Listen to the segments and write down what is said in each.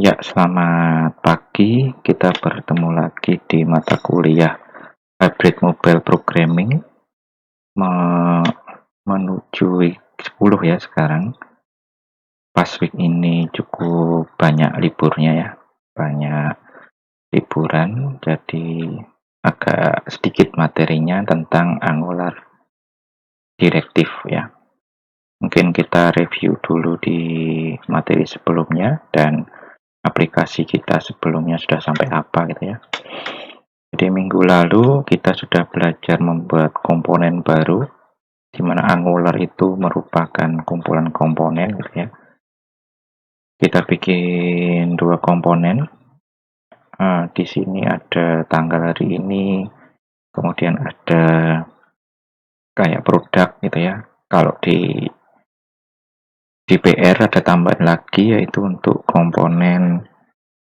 Ya, selamat pagi. Kita bertemu lagi di mata kuliah Hybrid Mobile Programming menuju week 10 ya sekarang. Pas week ini cukup banyak liburnya ya, banyak liburan, jadi agak sedikit materinya tentang Angular Directive ya. Mungkin kita review dulu di materi sebelumnya dan aplikasi kita sebelumnya sudah sampai apa gitu ya. Jadi minggu lalu kita sudah belajar membuat komponen baru, di mana Angular itu merupakan kumpulan komponen gitu ya. Kita bikin dua komponen. Di sini ada tanggal hari ini, kemudian ada kayak produk gitu ya. Kalau di PR ada tambahan lagi yaitu untuk komponen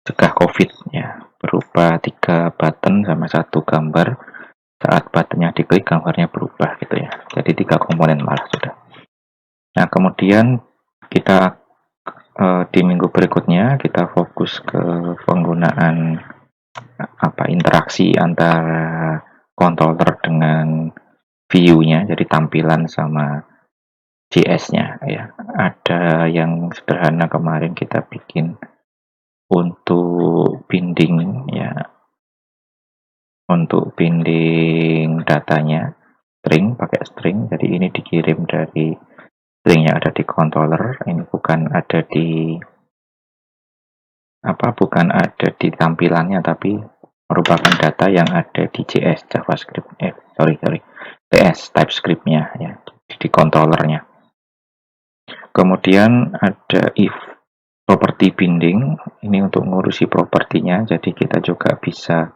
cegah COVID ya, berupa 3 button sama 1 gambar. Saat buttonnya diklik gambarnya berubah gitu ya. Jadi 3 komponen malah sudah. Nah kemudian kita di minggu berikutnya kita fokus ke penggunaan interaksi antara controller dengan view-nya, jadi tampilan sama JS-nya ya. Ada yang sederhana kemarin kita bikin untuk binding ya, untuk binding datanya string, pakai string. Jadi ini dikirim dari string yang ada di controller, ini bukan ada di tampilannya, tapi merupakan data yang ada di JS JavaScript TS TypeScript-nya ya, di controllernya. Kemudian ada if property binding, ini untuk ngurusi propertinya, jadi kita juga bisa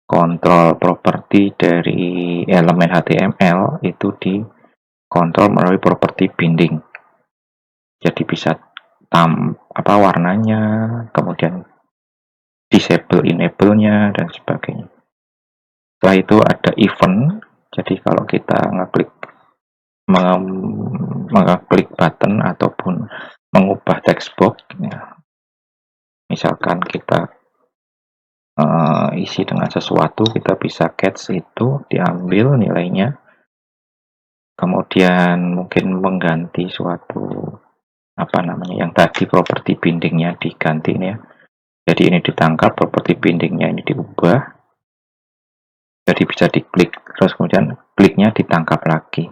kontrol properti dari elemen HTML itu di kontrol melalui property binding. Jadi bisa warnanya, kemudian disable enable-nya dan sebagainya. Setelah itu ada event. Jadi kalau kita mengklik button ataupun mengubah text box ya, misalkan kita isi dengan sesuatu, kita bisa catch itu, diambil nilainya, kemudian mungkin mengganti suatu yang tadi properti bindingnya diganti ya. Jadi ini ditangkap, properti bindingnya ini diubah, jadi bisa diklik, terus kemudian kliknya ditangkap lagi,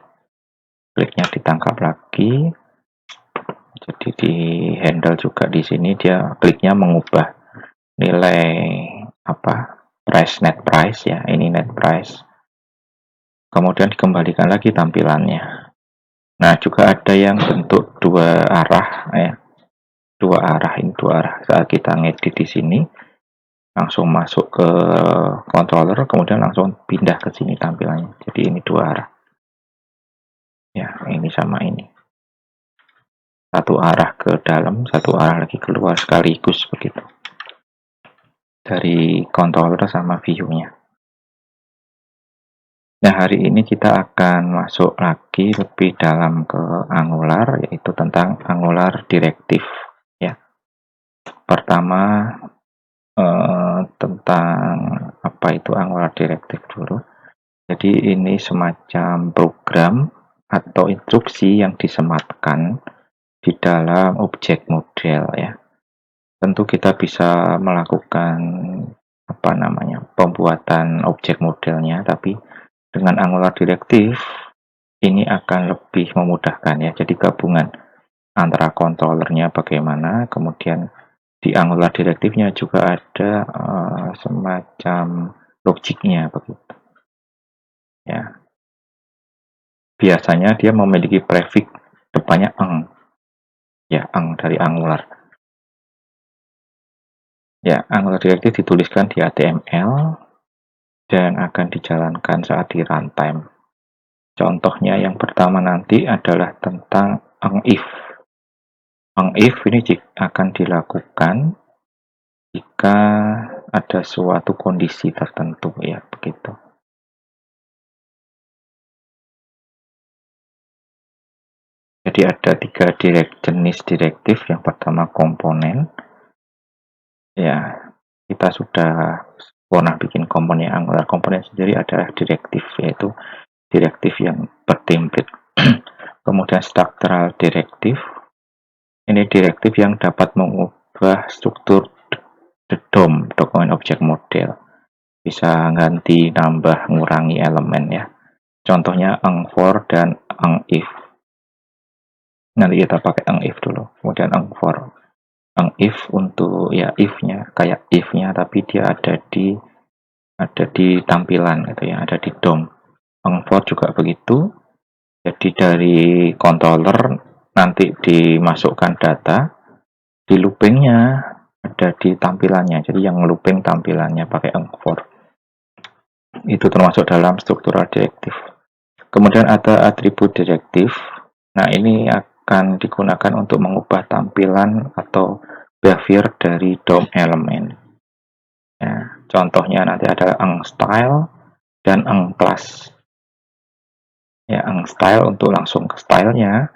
jadi di handle juga di sini dia kliknya mengubah nilai net price ya, ini net price, kemudian dikembalikan lagi tampilannya. Nah juga ada yang bentuk dua arah ya, dua arah saat kita ngedit di sini langsung masuk ke controller, kemudian langsung pindah ke sini tampilannya. Jadi ini dua arah ya, ini sama ini, satu arah ke dalam, satu arah lagi keluar sekaligus begitu dari controller sama view-nya. Nah hari ini kita akan masuk lagi lebih dalam ke Angular, yaitu tentang Angular Directive ya. Pertama tentang apa itu Angular Directive dulu. Jadi ini semacam program atau instruksi yang disematkan di dalam objek model ya. Tentu kita bisa melakukan pembuatan objek modelnya, tapi dengan Angular Directive ini akan lebih memudahkan ya. Jadi gabungan antara controllernya bagaimana, kemudian di Angular Directive-nya juga ada semacam logiknya begitu ya. Biasanya dia memiliki prefix depannya eng ya, eng dari Angular ya. Angular Directive dituliskan di HTML dan akan dijalankan saat di runtime. Contohnya yang pertama nanti adalah tentang if. If ini akan dilakukan jika ada suatu kondisi tertentu ya, begitu. Jadi ada 3 jenis direktif. Yang pertama komponen, Ya, kita sudah pernah bikin komponen Angular. Komponen sendiri adalah direktif, yaitu direktif yang bertemplate. Kemudian structural direktif, ini direktif yang dapat mengubah struktur the DOM, Document Object Model. Bisa ganti, nambah, ngurangi elemen ya. Contohnya eng_for dan eng_if. Nanti kita pakai eng_if dulu, kemudian eng_for. Eng_if untuk ya if-nya, kayak if-nya tapi dia ada di tampilan gitu ya, ada di DOM. Eng_for juga begitu. Jadi dari controller nanti dimasukkan data, di loopingnya ada di tampilannya. Jadi yang looping tampilannya pakai eng_for. Itu termasuk dalam struktural direktif. Kemudian ada atribut direktif. Nah, ini akan digunakan untuk mengubah tampilan atau behavior dari DOM elemen. Ya, contohnya nanti ada eng_style dan eng_class. Ya, eng_style untuk langsung ke stylenya,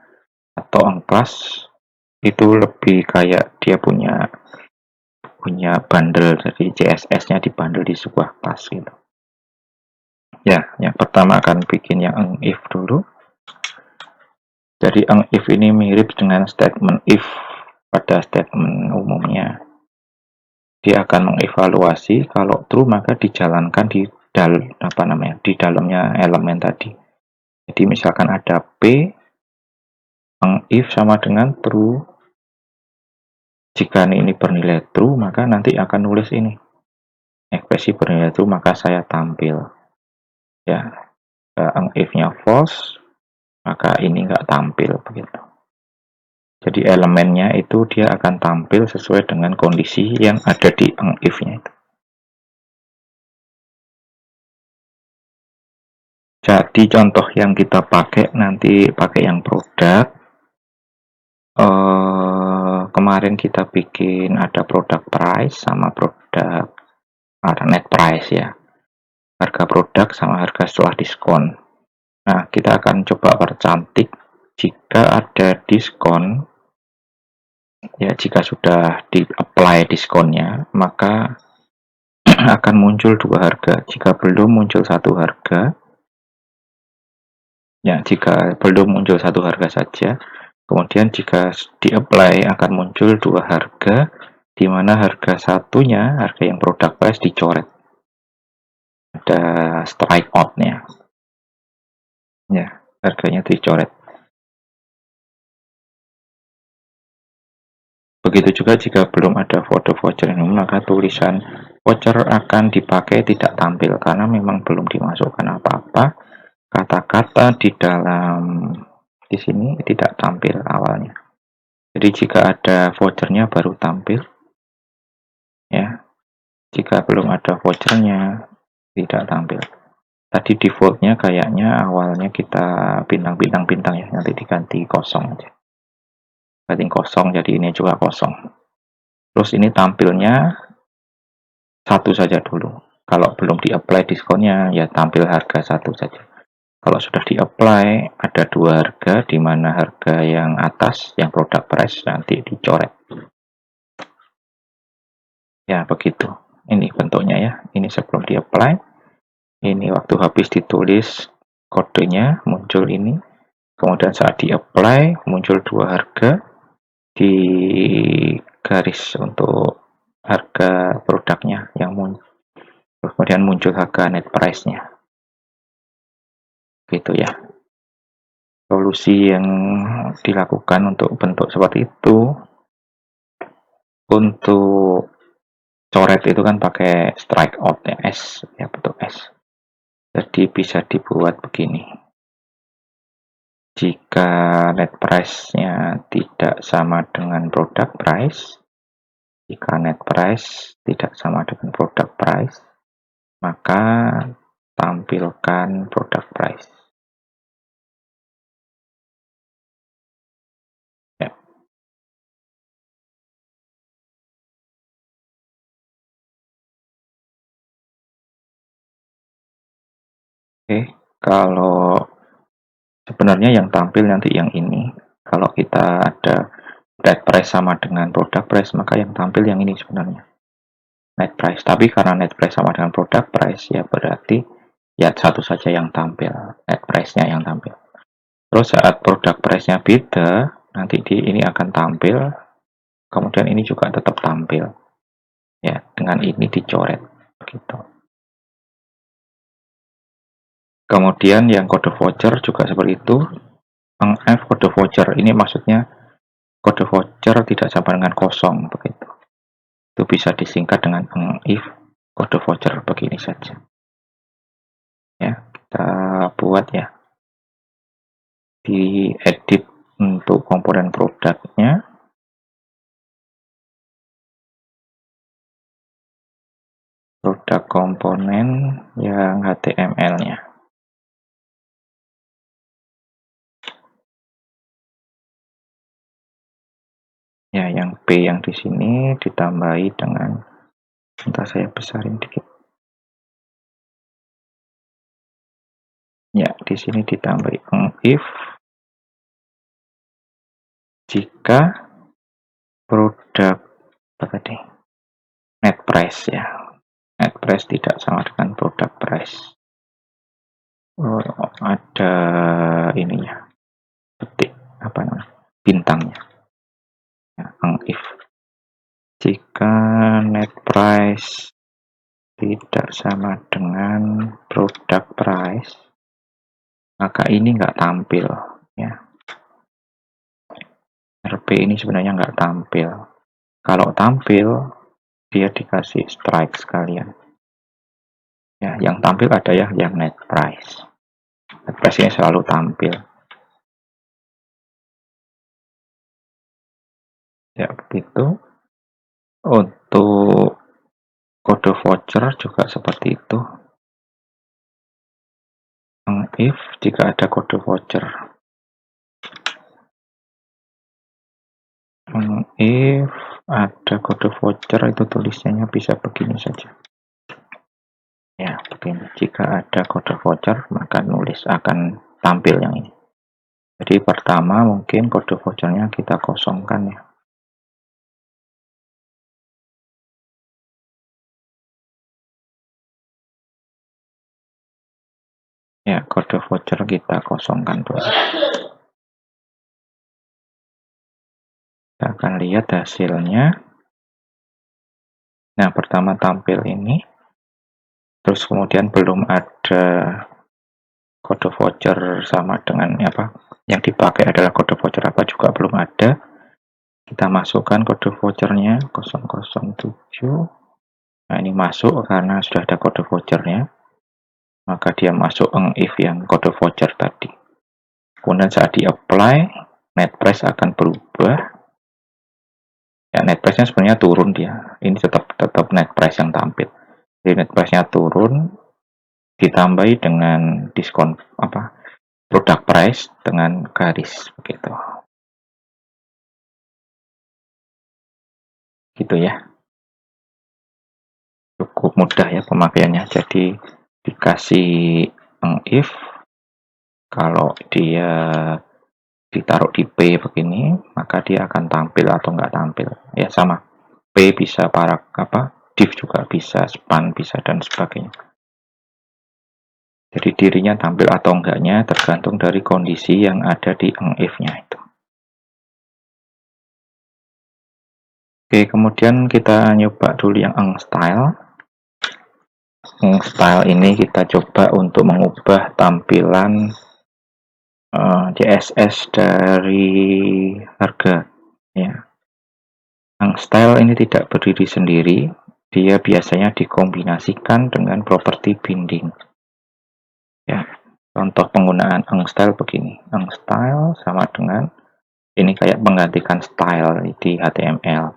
atau eng_class itu lebih kayak dia punya bundle, jadi CSS-nya dibundle di sebuah class gitu. Ya, yang pertama akan bikin yang eng_if dulu. Jadi eng_if ini mirip dengan statement if pada statement umumnya. Dia akan mengevaluasi kalau true maka dijalankan di dalamnya elemen tadi. Jadi misalkan ada P, eng_if sama dengan true. Jika ini bernilai true, maka nanti akan nulis ini. Ekspresi bernilai true, maka saya tampil. Ya, eng_if-nya false, maka ini nggak tampil begitu. Jadi elemennya itu dia akan tampil sesuai dengan kondisi yang ada di eng_if-nya itu. Jadi contoh yang kita pakai nanti pakai yang produk. Kemarin kita bikin ada produk price sama produk net price ya. Harga produk sama harga setelah diskon. Nah, kita akan coba percantik jika ada diskon. Ya, jika sudah di-apply diskonnya, maka akan muncul dua harga. Jika belum muncul satu harga, ya jika belum muncul satu harga saja, kemudian jika di-apply akan muncul dua harga, di mana harga satunya, harga yang produk price dicoret. Ada strike out-nya. Ya, harganya dicoret. Begitu juga jika belum ada foto voucher ini, maka tulisan voucher akan dipakai tidak tampil karena memang belum dimasukkan apa-apa. Kata-kata di sini tidak tampil awalnya. Jadi jika ada vouchernya baru tampil. Ya. Jika belum ada vouchernya tidak tampil. Tadi defaultnya kayaknya awalnya kita bintang-bintang ya, nanti diganti kosong aja. Ganti kosong, jadi ini juga kosong. Terus ini tampilnya satu saja dulu. Kalau belum di-apply diskonnya, ya tampil harga satu saja. Kalau sudah di-apply, ada dua harga, di mana harga yang atas, yang product price, nanti dicoret. Ya, begitu. Ini bentuknya ya. Ini sebelum di-apply. Ini waktu habis ditulis kodenya, muncul ini. Kemudian saat di-apply, muncul dua harga. Di garis untuk harga produknya yang muncul. Kemudian muncul harga net price-nya. Gitu ya. Solusi yang dilakukan untuk bentuk seperti itu, untuk coret itu kan pakai strike out ya, S ya, bentuk S. Jadi bisa dibuat begini. Jika net price-nya tidak sama dengan product price, jika net price tidak sama dengan product price, maka tampilkan product price. Ya. Oke, kalau sebenarnya yang tampil nanti yang ini. Kalau kita ada net price sama dengan product price, maka yang tampil yang ini sebenarnya. net price. Tapi karena net price sama dengan product price, ya berarti ya satu saja yang tampil, net price-nya yang tampil. Terus saat product price-nya beda, nanti ini akan tampil, kemudian ini juga tetap tampil. Ya, dengan ini dicoret begitu. Kemudian yang kode voucher juga seperti itu. F kode voucher ini maksudnya kode voucher tidak sama dengan kosong begitu. Itu bisa disingkat dengan if kode voucher begini saja. Ya, kita buat ya. Di edit untuk komponen produknya. Produk komponen yang HTML-nya. Ya, yang P yang di sini ditambahi dengan, entah saya besarin dikit. Ya, di sini ditambahi if jika produk apa tadi? Net price ya. Net price tidak sama dengan product price. Oh, ada ininya. Petik apa namanya? Bintangnya. Ya, if jika net price tidak sama dengan product price, maka ini nggak tampil ya. RP ini sebenarnya nggak tampil. Kalau tampil, dia dikasih strike sekalian. Ya, yang tampil ada ya yang net price. Net price ini selalu tampil. Ya, begitu. Untuk kode voucher juga seperti itu. If jika ada kode voucher. If ada kode voucher itu tulisannya bisa begini saja. Ya, begini. Jika ada kode voucher, maka nulis akan tampil yang ini. Jadi pertama mungkin kode vouchernya kita kosongkan ya. Ya, kode voucher kita kosongkan dulu. Kita akan lihat hasilnya. Nah, pertama tampil ini. Terus kemudian belum ada kode voucher sama dengan apa yang dipakai adalah kode voucher apa juga belum ada. Kita masukkan kode vouchernya 007. Nah, ini masuk karena sudah ada kode vouchernya. Maka dia masuk if yang kode voucher tadi. Kemudian saat di apply, net price akan berubah. Ya, net price-nya sebenarnya turun dia. Ini tetap net price yang tampil. Jadi net price-nya turun, ditambahi dengan diskon apa product price dengan garis begitu. Gitu ya. Cukup mudah ya pemakaiannya. Jadi dikasih if kalau dia ditaruh di P begini, maka dia akan tampil atau nggak tampil. Ya sama. P bisa para apa? Div juga bisa, span bisa dan sebagainya. Jadi dirinya tampil atau enggaknya tergantung dari kondisi yang ada di if-nya itu. Oke, kemudian kita nyoba dulu yang style. Style ini kita coba untuk mengubah tampilan CSS dari harga ya. Style ini tidak berdiri sendiri, dia biasanya dikombinasikan dengan properti binding ya. Contoh penggunaan style begini, style sama dengan ini kayak menggantikan style di HTML.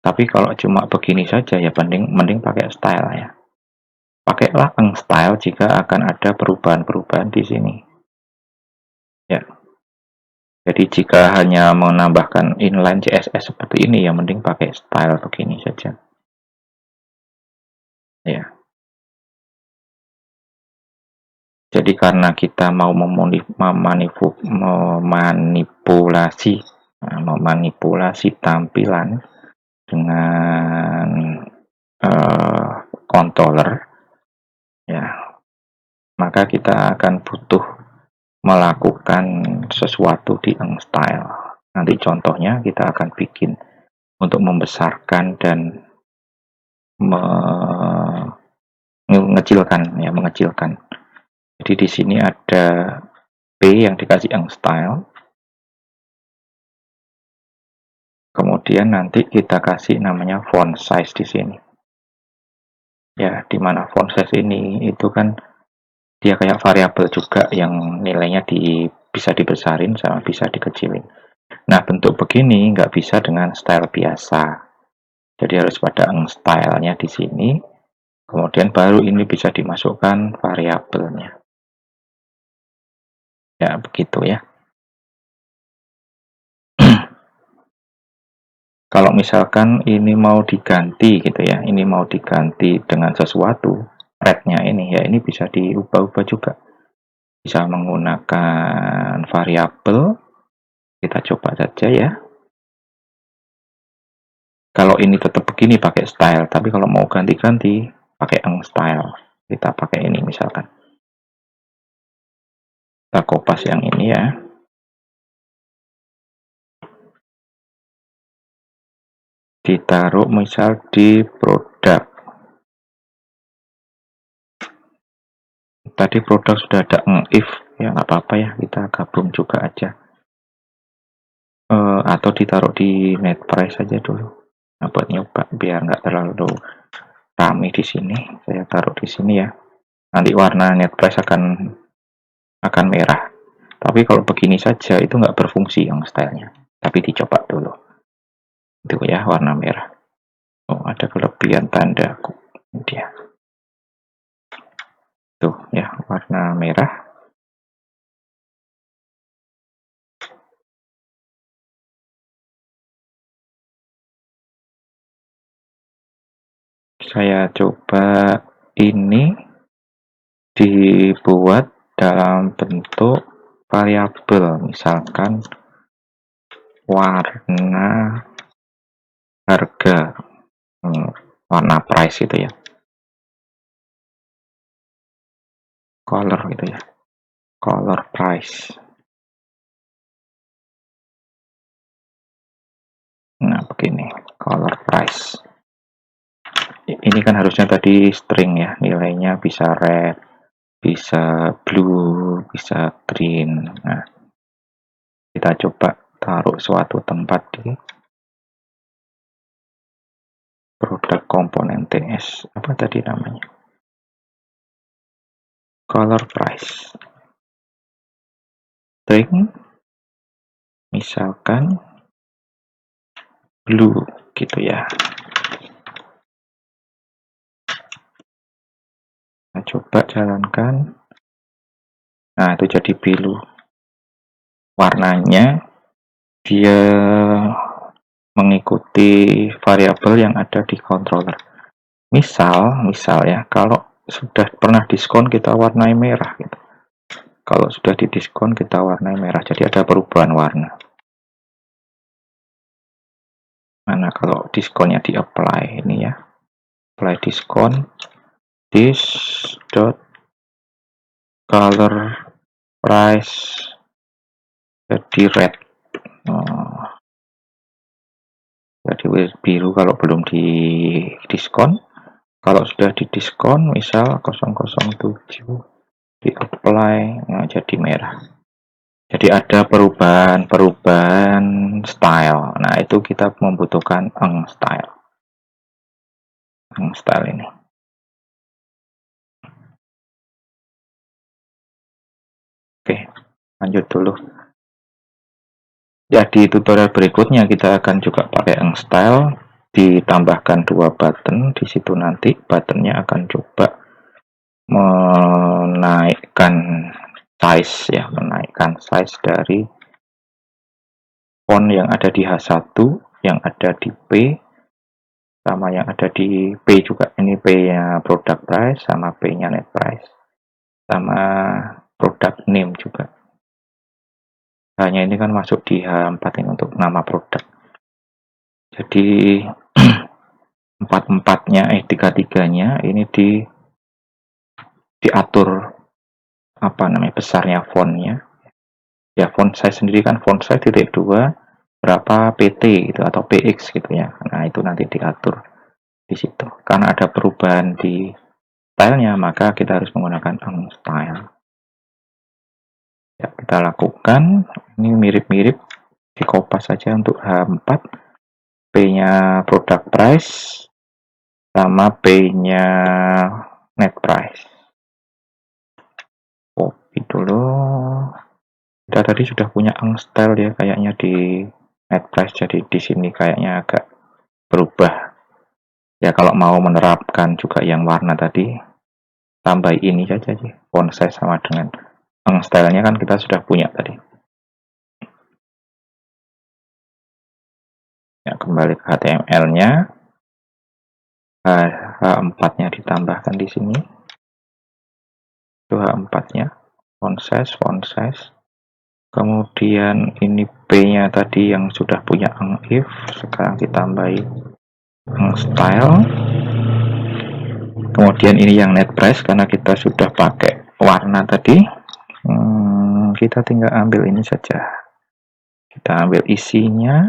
Tapi kalau cuma begini saja ya mending pakai style ya. Pakailah style jika akan ada perubahan-perubahan di sini. Ya. Jadi jika hanya menambahkan inline CSS seperti ini ya mending pakai style begini saja. Ya. Jadi karena kita mau memanipulasi tampilan dengan controller ya, maka kita akan butuh melakukan sesuatu di style. Nanti contohnya kita akan bikin untuk membesarkan dan mengecilkan. Jadi di sini ada P yang dikasih style. Kemudian nanti kita kasih namanya font size di sini. Ya, di mana font size ini itu kan dia kayak variabel juga yang nilainya bisa dibesarin sama bisa dikecilin. Nah, bentuk begini nggak bisa dengan style biasa. Jadi harus pada style-nya di sini. Kemudian baru ini bisa dimasukkan variabelnya. Ya, begitu ya. Kalau misalkan ini mau diganti gitu ya, ini mau diganti dengan sesuatu, red-nya ini ya, ini bisa diubah-ubah juga. Bisa menggunakan variabel. Kita coba saja ya. Kalau ini tetap begini pakai style, tapi kalau mau ganti-ganti pakai style. Kita pakai ini misalkan. Kita kopas yang ini ya. Ditaruh misal di produk. Tadi produk sudah ada if, ya nggak apa-apa ya, kita gabung juga aja. Atau ditaruh di net price saja dulu. Nah, buat nyoba biar nggak terlalu rame di sini, saya taruh di sini ya. Nanti warna net price akan merah. Tapi kalau begini saja itu nggak berfungsi yang stylenya. Tapi dicoba dulu. Itu ya warna merah. Oh, ada kelebihan tanda dia. Tuh ya warna merah. Saya coba ini dibuat dalam bentuk variabel, misalkan warna harga, warna price itu ya, color gitu ya, color price. Nah begini, color price. Ini kan harusnya tadi string ya, nilainya bisa red, bisa blue, bisa green. Nah, kita coba taruh suatu tempat di produk komponen TS. Apa tadi namanya? Color price. String, misalkan blue gitu ya. Nah, coba jalankan. Nah, itu jadi biru. Warnanya dia mengikuti variabel yang ada di controller. Misal ya, kalau sudah pernah diskon kita warnai merah gitu. Kalau sudah didiskon kita warnai merah. Jadi ada perubahan warna. Mana kalau diskonnya di apply ini ya. Apply diskon. This dot color price jadi red. Jadi biru kalau belum di diskon. Kalau sudah di diskon misal 007 di apply, nah jadi merah. Jadi ada perubahan style. Nah itu kita membutuhkan style ini. Oke, lanjut dulu. Jadi tutorial berikutnya kita akan juga pakai style, ditambahkan 2 button di situ. Nanti buttonnya akan coba menaikkan size ya, menaikkan size dari font yang ada di H1, yang ada di P, sama yang ada di P juga. Ini P-nya product price sama P-nya net price, sama product name juga. Hanya ini kan masuk di H4 ini untuk nama produk. Jadi tiga-tiganya ini diatur apa namanya besarnya fontnya ya. Font size sendiri kan font size titik 2 berapa pt gitu atau px gitu ya. Nah itu nanti diatur di situ. Karena ada perubahan di stylenya, maka kita harus menggunakan style. Ya, kita lakukan. Ini mirip-mirip, di kopas saja untuk H4. P-nya product price sama P-nya net price. Copy dulu. Kita tadi sudah punya style ya kayaknya di net price, jadi di sini kayaknya agak berubah. Ya kalau mau menerapkan juga yang warna tadi, tambah ini saja sih, font size sama dengan stylenya kan kita sudah punya tadi. Ya, kembali ke HTML-nya, H4-nya ditambahkan di sini. Itu H4-nya, font size. Kemudian ini P-nya tadi yang sudah punya if, sekarang ditambahi style. Kemudian ini yang net price karena kita sudah pakai warna tadi. Kita tinggal ambil ini saja. Kita ambil isinya.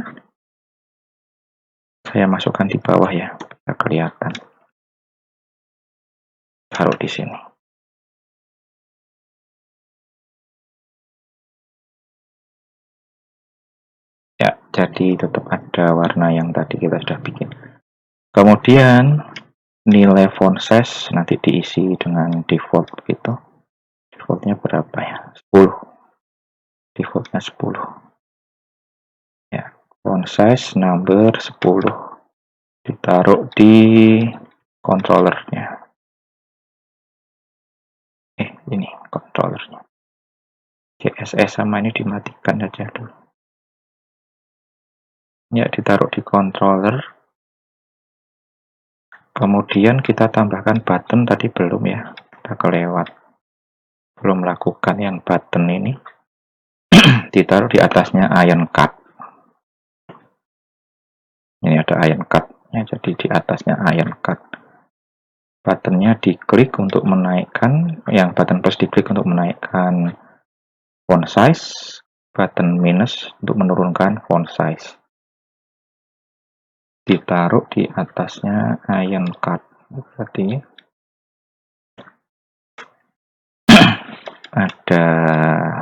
Saya masukkan di bawah ya, tidak kelihatan. Taruh di sini. Ya, jadi tetap ada warna yang tadi kita sudah bikin. Kemudian nilai font size nanti diisi dengan default gitu. Defaultnya berapa ya? 10. Defaultnya 10. Ya, font size number 10. Ditaruh di controllernya. Ini controllernya. CSS sama ini dimatikan saja dulu. Ya, ditaruh di controller. Kemudian kita tambahkan button tadi belum ya, kita kelewat. Belum lakukan yang button ini. Ditaruh di atasnya iron cut. Ini ada iron cut-nya, jadi di atasnya iron cut. Buttonnya diklik untuk menaikkan, yang button plus diklik untuk menaikkan font size, button minus untuk menurunkan font size. Ditaruh di atasnya iron cut. Berarti ada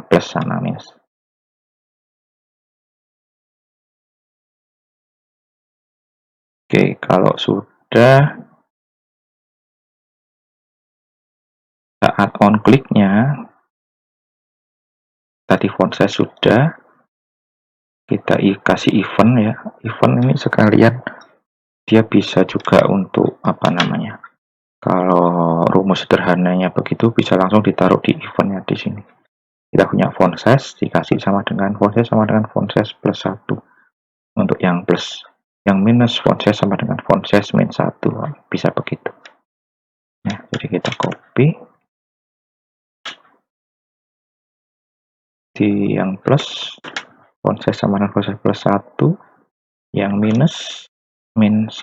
plus sama minus. Oke, kalau sudah, saat on kliknya tadi font size sudah, kita kasih event ya. Event ini sekalian dia bisa juga untuk apa namanya, kalau rumus sederhananya begitu bisa langsung ditaruh di eventnya di sini. Kita punya font size dikasih sama dengan font size plus 1 untuk yang plus. Yang minus font size sama dengan font size min 1, bisa begitu ya. Jadi kita copy di yang plus, font size sama dengan font size plus 1, yang minus min 1.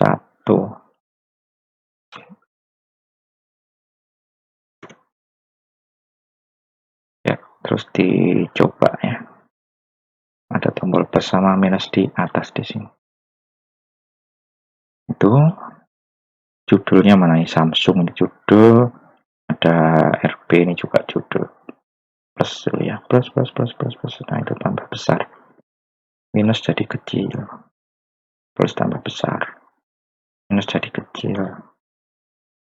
Ya, terus dicoba ya. Ada tombol plus sama minus di atas di sini. Itu judulnya mana nih? Samsung ini judul, ada RP ini juga judul. Plus ya, plus. Nah, itu tambah besar. Minus jadi kecil. Plus tambah besar. Minus jadi kecil.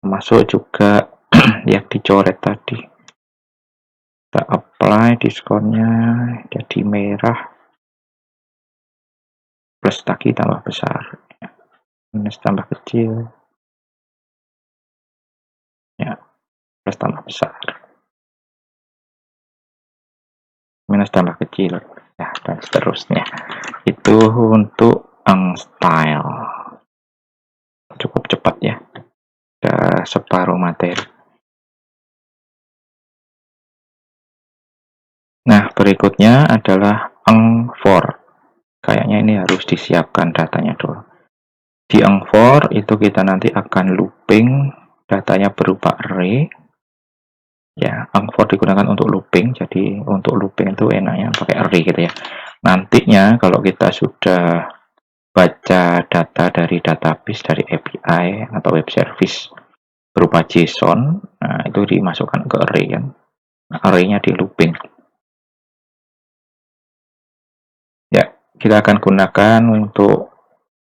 Masuk juga yang dicoret tadi. Kita apply diskonnya jadi merah. Plus lagi tambah besar. Minus tambah kecil. Ya, plus tambah besar. Minus tambah kecil. Ya, dan seterusnya. Itu untuk style. Cukup cepat ya. Udah separuh materi. Nah, berikutnya adalah for. Kayaknya ini harus disiapkan datanya dulu. Di eng4 itu kita nanti akan looping datanya berupa array. Ya, eng4 digunakan untuk looping, jadi untuk looping itu enaknya pakai array gitu ya. Nantinya kalau kita sudah baca data dari database, dari API atau web service berupa JSON, nah itu dimasukkan ke array kan. Nah, array-nya di looping. Ya, kita akan gunakan untuk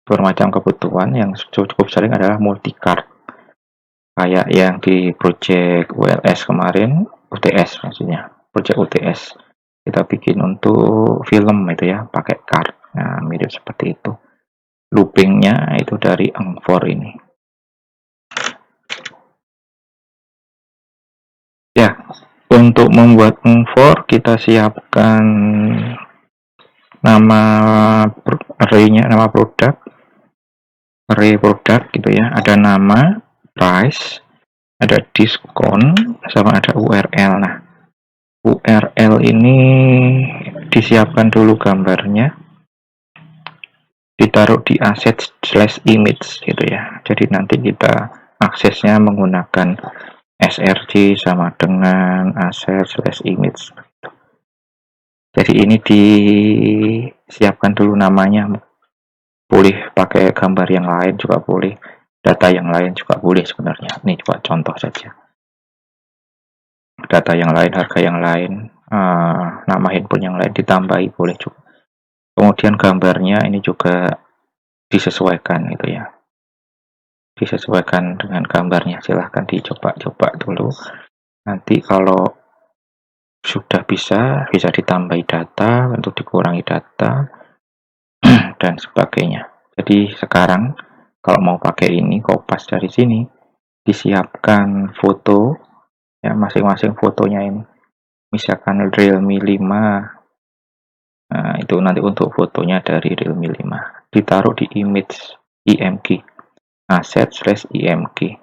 bermacam kebutuhan. Yang cukup sering adalah multicard. Kayak yang di project WLS kemarin, UTS maksudnya, project UTS. Kita bikin untuk film itu ya, pakai card. Nah, mirip seperti itu. Loopingnya itu dari eng4 ini. Ya, untuk membuat eng4 kita siapkan nama array-nya, nama produk, array produk gitu ya. Ada nama, price, ada diskon, sama ada URL. Nah, URL ini disiapkan dulu gambarnya, ditaruh di asset/image gitu ya. Jadi nanti kita aksesnya menggunakan src sama dengan asset/image. Jadi ini disiapkan dulu namanya, boleh pakai gambar yang lain juga boleh, data yang lain juga boleh sebenarnya. Ini coba contoh saja. Data yang lain, harga yang lain, nama handphone yang lain ditambahi boleh juga. Kemudian gambarnya ini juga disesuaikan gitu ya. Disesuaikan dengan gambarnya, silahkan dicoba-coba dulu. Nanti kalau sudah bisa ditambahi data, untuk dikurangi data, dan sebagainya. Jadi sekarang kalau mau pakai ini, kopas dari sini, disiapkan foto, ya masing-masing fotonya ini. Misalkan Realme 5, nah itu nanti untuk fotonya dari Realme 5. Ditaruh di image, img, asset/img.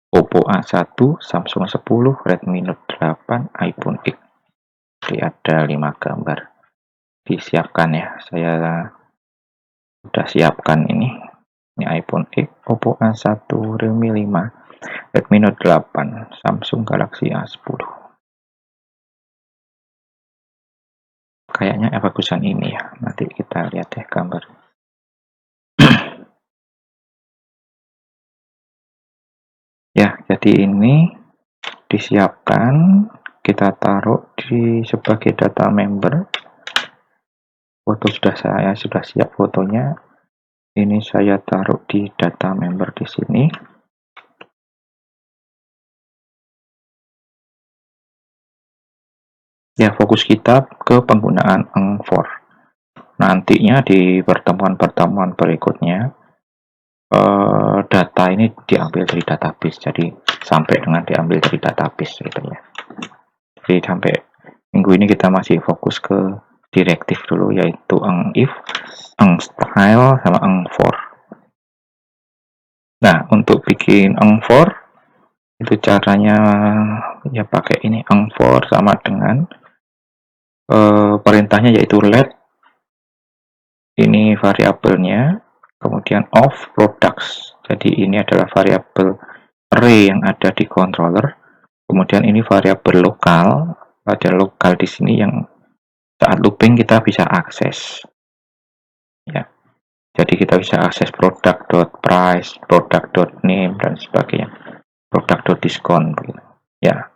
Oppo A1, Samsung 10, Redmi Note 8, iPhone X. Jadi ada 5 gambar. Disiapkan ya, saya sudah siapkan ini. Ini iPhone X, Oppo A1, Realme 5, Redmi Note 8, Samsung Galaxy A10. Kayaknya bagusan ini ya. Nanti kita lihat deh gambar. Ya, jadi ini disiapkan, kita taruh di sebagai data member. Foto saya sudah siap fotonya. Ini saya taruh di data member di sini. Ya, fokus kita ke penggunaan eng4. Nantinya di pertemuan-pertemuan berikutnya, data ini diambil dari database. Jadi sampai dengan diambil dari database gitu ya. Jadi sampai minggu ini kita masih fokus ke direktif dulu, yaitu eng-if, eng-style, sama eng4. Nah, untuk bikin eng4 itu caranya ya pakai ini, eng4 sama dengan perintahnya yaitu let, ini variabelnya, kemudian of products. Jadi ini adalah variabel array yang ada di controller. Kemudian ini variabel lokal, ada lokal di sini yang saat looping kita bisa akses. Ya. Jadi kita bisa akses product.price, product.name, dan sebagainya. Product.discount begitu. Ya.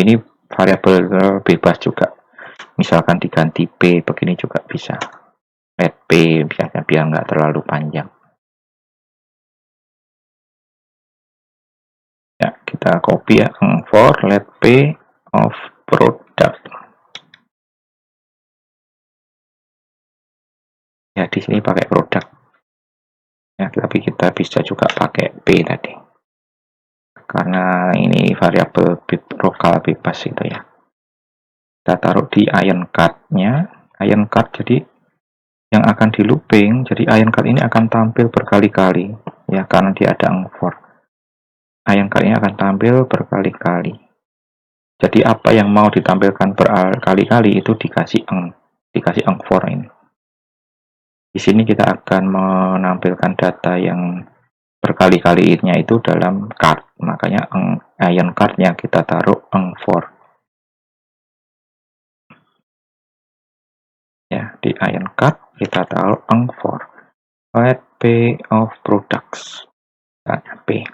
Ini variabel bebas juga. Misalkan diganti P begini juga bisa. Let P misalnya biar nggak terlalu panjang. Ya, kita copy ya, for let P of product. Ya, di sini pakai produk. Ya, tapi kita bisa juga pakai P tadi. Karena ini variabel lokal bebas itu ya. Kita taruh di ion card-nya. Ion card jadi yang akan di looping, jadi ion card ini akan tampil berkali-kali ya, karena dia ada eng4. Ion card ini akan tampil berkali-kali. Jadi apa yang mau ditampilkan berkali-kali itu dikasih eng4 ini. Di sini kita akan menampilkan data yang berkali-kalinya itu dalam card, makanya ion cardnya kita taruh eng4 ya. Di ion card kita taruh eng4 let P of products, P.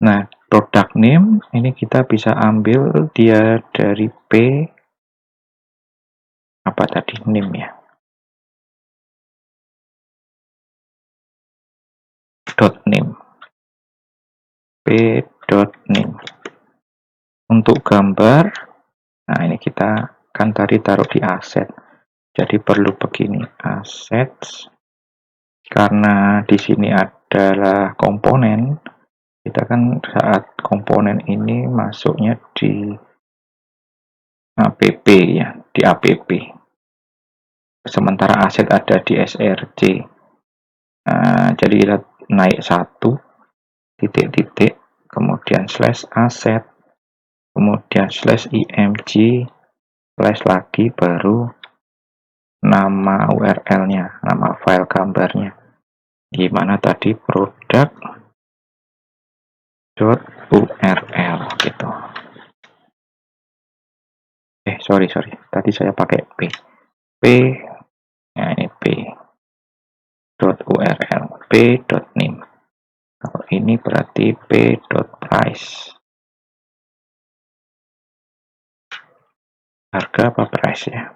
Nah, product name ini kita bisa ambil dia dari P apa tadi, name ya, dot name, P dot name. Untuk gambar, nah ini kita kan tadi taruh di aset, jadi perlu begini, assets, karena di sini adalah komponen, kita kan saat komponen ini masuknya di app ya, di app, sementara aset ada di src. Nah, jadi kita naik satu titik-titik, kemudian slash aset, kemudian slash img, slash lagi, baru nama URL-nya, nama file gambarnya. Gimana tadi, product.url gitu. Sorry, tadi saya pakai p, ya ini p.url, p.name. Kalau ini berarti p.price. Harga apa price ya?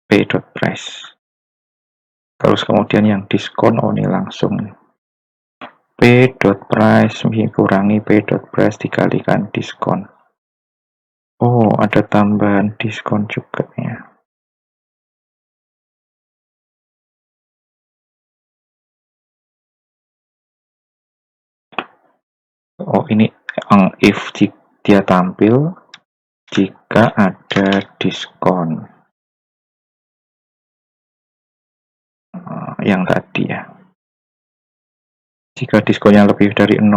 p.price. Terus kemudian yang diskon, oh ini langsung p.price kurangi p.price dikalikan diskon. Oh, ada tambahan diskon juga ya. Oh, ini if dia tampil jika ada diskon. Yang tadi ya. Jika diskonnya lebih dari 0.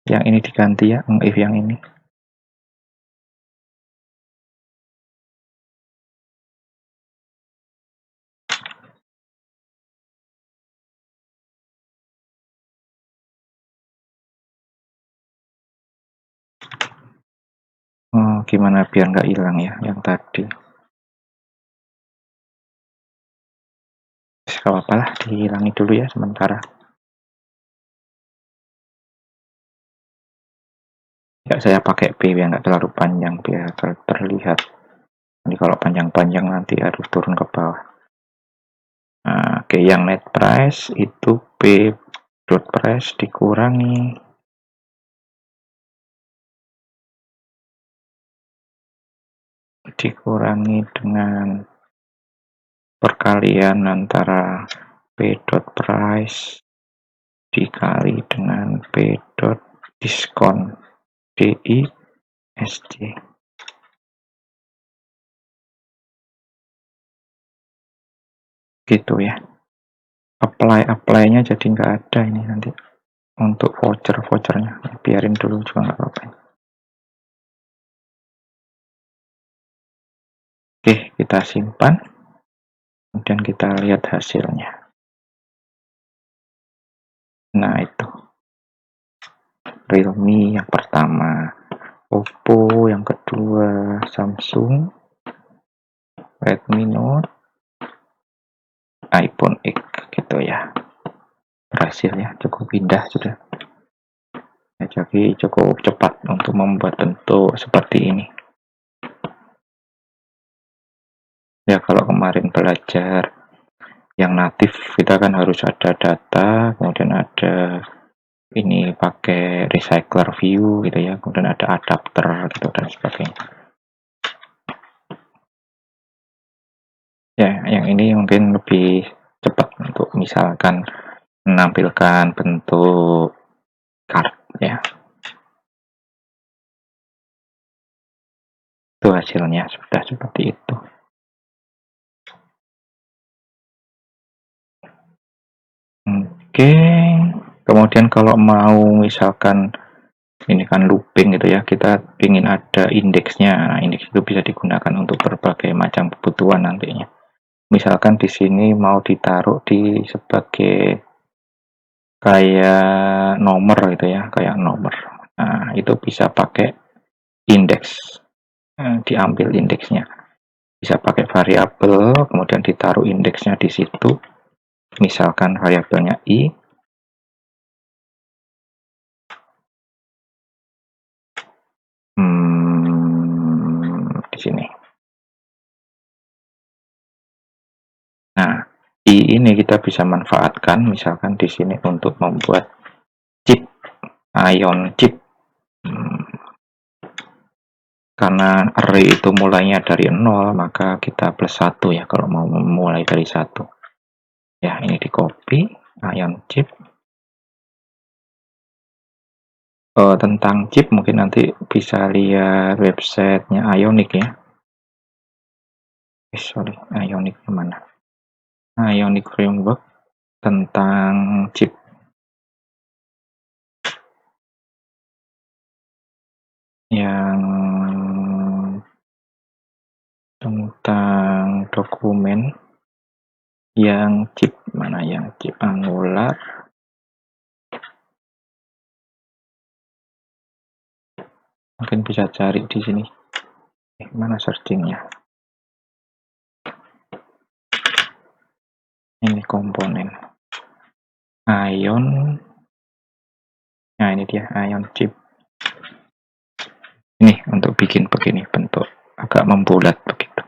Yang ini diganti ya, if yang ini. Gimana biar nggak hilang ya yang tadi. Kalau apalah, dihilangi dulu ya sementara. Ya, saya pakai P biar nggak terlalu panjang, biar terlihat. Ini kalau panjang-panjang nanti harus turun ke bawah. Nah, oke, yang net price itu P.price dikurangi dengan perkalian antara P.price dikali dengan P.diskon DISC. Gitu ya. Apply-nya jadi nggak ada ini nanti. Untuk vouchernya biarin dulu juga nggak apa-apa. Oke, kita simpan, kemudian kita lihat hasilnya. Nah, itu Realme yang pertama, Oppo yang kedua, Samsung, Redmi Note, iPhone X gitu ya. Berhasil ya, cukup indah sudah. Ya, jadi cukup cepat untuk membuat bentuk seperti ini. Ya, kalau kemarin belajar yang natif, kita kan harus ada data, kemudian ada ini pakai recycler view gitu ya, kemudian ada adapter gitu dan sebagainya. Ya, yang ini mungkin lebih cepat untuk misalkan menampilkan bentuk card ya. Itu hasilnya sudah seperti itu. Oke, kemudian kalau mau misalkan ini kan looping gitu ya, kita ingin ada indeksnya. Nah, indeks itu bisa digunakan untuk berbagai macam kebutuhan nantinya. Misalkan di sini mau ditaruh di sebagai kayak nomor gitu ya, kayak nomor. Nah, itu bisa pakai indeks. Diambil indeksnya. Bisa pakai variabel, kemudian ditaruh indeksnya di situ. Misalkan variabelnya i. Di sini. Nah, i ini kita bisa manfaatkan misalkan di sini untuk membuat chip, ion chip. Karena array itu mulainya dari 0, maka kita plus 1 ya kalau mau memulai dari 1. Ya, ini di copy, ion chip. Tentang chip mungkin nanti bisa lihat websitenya Ionic ya. Sorry, Ionic mana? Ionic Framework tentang chip. Yang tentang dokumen yang chip mana, yang chip Angular. Mungkin bisa cari di sini. Mana searchingnya? Ini komponen ion. Nah, ini dia ion chip. Ini untuk bikin begini bentuk agak membulat begitu.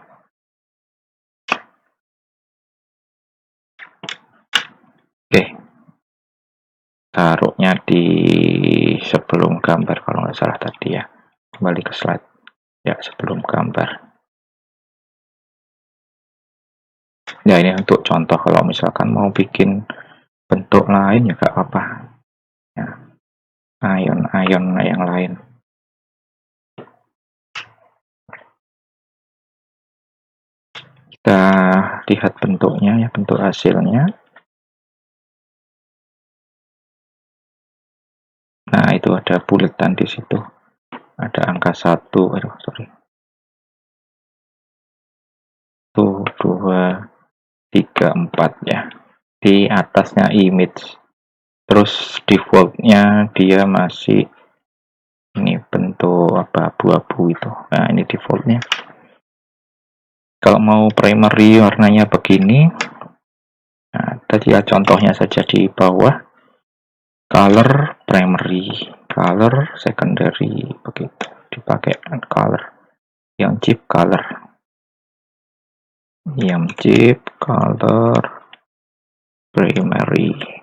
Oke, taruhnya di sebelum gambar kalau nggak salah tadi ya. Kembali ke slide ya, sebelum gambar. Ya, ini untuk contoh kalau misalkan mau bikin bentuk lain ya gak apa-apa ya, ion-ion yang lain. Kita lihat bentuknya ya, bentuk hasilnya. Nah, itu ada buletan di situ, ada angka 1, aduh sorry, 1, 2, 3, 4 ya. Di atasnya image, terus defaultnya dia masih ini bentuk apa, abu-abu itu. Nah, ini defaultnya. Kalau mau primary warnanya begini, nah tadi ya contohnya saja di bawah, color primary, color secondary, begitu dipakai color, yang chip color, yang chip color primary.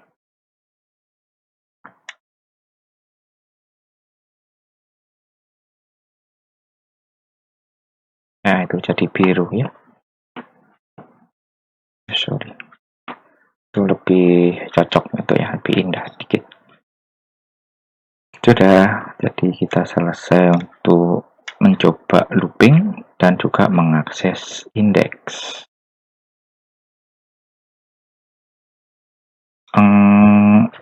Nah, itu jadi biru ya. Sorry, itu lebih cocok itu ya, lebih indah sedikit. Sudah, jadi kita selesai untuk mencoba looping dan juga mengakses indeks.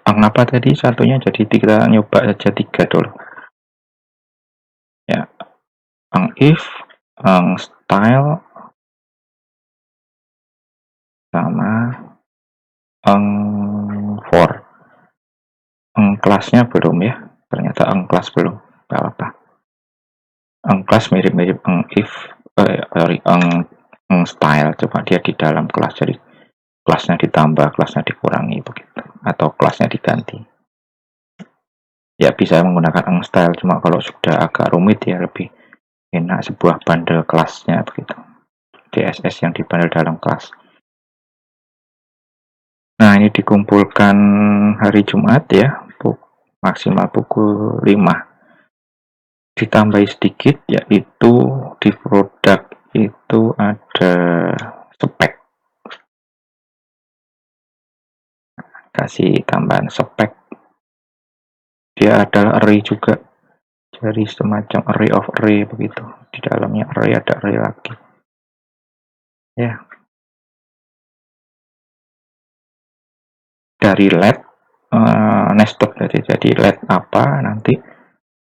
Apa tadi satunya, jadi kita nyoba saja 3 dulu ya. If, style, sama for. Kelasnya belum ya, ternyata kelas belum, gak apa-apa. Kelas mirip-mirip if, sorry, style, coba dia di dalam kelas, jadi kelasnya ditambah, kelasnya dikurangi begitu, atau kelasnya diganti. Ya bisa menggunakan style, cuma kalau sudah agak rumit ya lebih enak sebuah bundle kelasnya begitu, CSS yang dibundle dalam kelas. Nah, ini dikumpulkan hari Jumat ya, maksimal pukul 5. Ditambahi sedikit, yaitu di produk itu ada spek. Kasih tambahan spek. Dia adalah array juga. Jadi semacam array of array begitu. Di dalamnya array ada array lagi. Ya. Dari let nested, jadi let apa nanti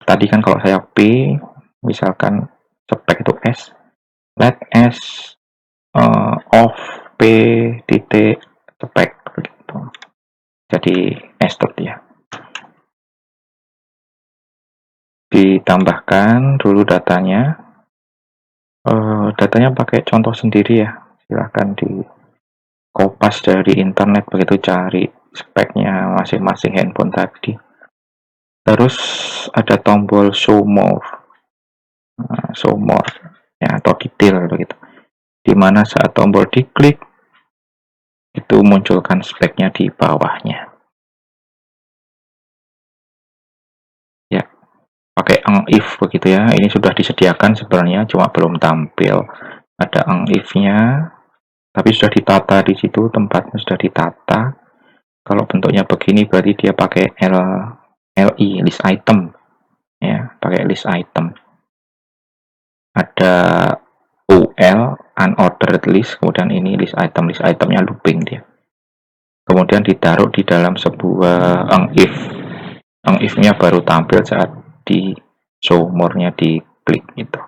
tadi kan kalau saya P, misalkan spek itu S, let S of P titik spek begitu. Jadi S ya. Ditambahkan dulu datanya. Datanya pakai contoh sendiri ya. Silahkan di kopas dari internet begitu, cari speknya masing-masing handphone tadi. Terus ada tombol show more, ya, atau detail begitu. Dimana saat tombol diklik itu munculkan speknya di bawahnya. Ya, pakai if begitu ya. Ini sudah disediakan sebenarnya, cuma belum tampil. Ada if-nya, tapi sudah ditata di situ, tempatnya sudah ditata. Kalau bentuknya begini berarti dia pakai LI, list item, ya, pakai list item. Ada UL, unordered list, kemudian ini list itemnya looping dia. Kemudian ditaruh di dalam sebuah if-nya baru tampil saat di show more-nya diklik itu.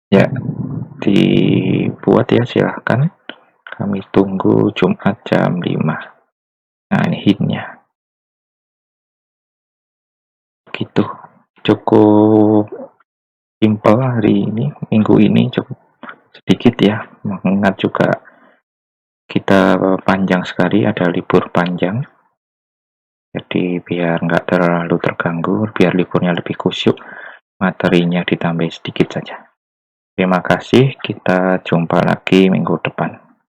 Ya, dibuat ya, silahkan. Kami tunggu Jumat jam 5. Nah, ini hint-nya. Gitu. Cukup simple hari ini, minggu ini cukup sedikit ya, mengingat juga kita panjang sekali, ada libur panjang. Jadi biar nggak terlalu terganggu, biar liburnya lebih khusyuk, materinya ditambah sedikit saja. Terima kasih, kita jumpa lagi minggu depan.